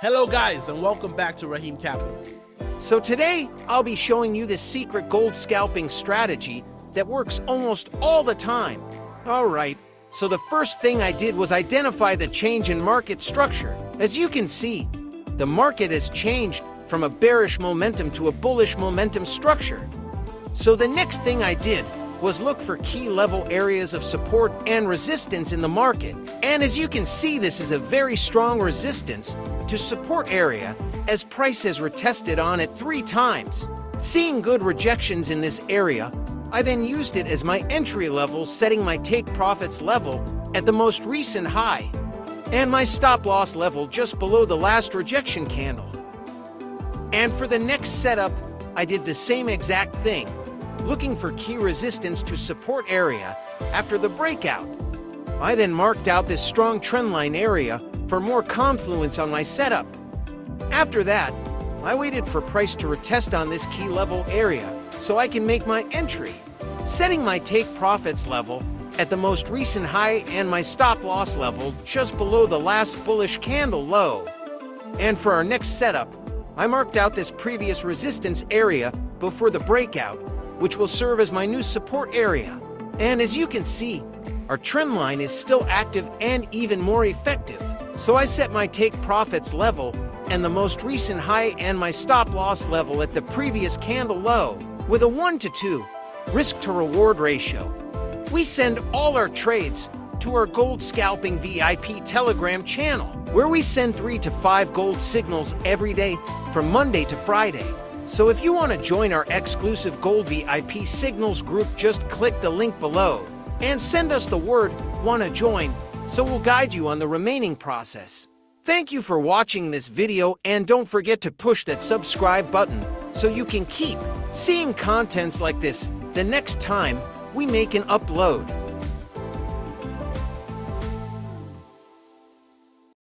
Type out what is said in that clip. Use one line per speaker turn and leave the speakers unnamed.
Hello guys, and welcome back to Rahim Capital.
So today, I'll be showing you this secret gold scalping strategy that works almost all the time. Alright, so the first thing I did was identify the change in market structure. As you can see, the market has changed from a bearish momentum to a bullish momentum structure. So the next thing I did was look for key level areas of support and resistance in the market. And as you can see, this is a very strong resistance to support area as price has retested on it 3 times. Seeing good rejections in this area, I then used it as my entry level, setting my take profits level at the most recent high and my stop loss level just below the last rejection candle. And for the next setup, I did the same exact thing, looking for key resistance to support area after the breakout. I then marked out this strong trendline area for more confluence on my setup. After that, I waited for price to retest on this key level area so I can make my entry, setting my take profits level at the most recent high and my stop loss level just below the last bullish candle low. And for our next setup, I marked out this previous resistance area before the breakout, which will serve as my new support area. And as you can see, our trend line is still active and even more effective. So I set my take profits level and the most recent high and my stop loss level at the previous candle low with a 1-to-2 risk to reward ratio. We send all our trades to our gold scalping VIP Telegram channel, where we send 3 to 5 gold signals every day from Monday to Friday. So if you want to join our exclusive gold VIP signals group, just click the link below and send us the word "wanna join" so we'll guide you on the remaining process. Thank you for watching this video, and don't forget to push that subscribe button so you can keep seeing contents like this the next time we make an upload.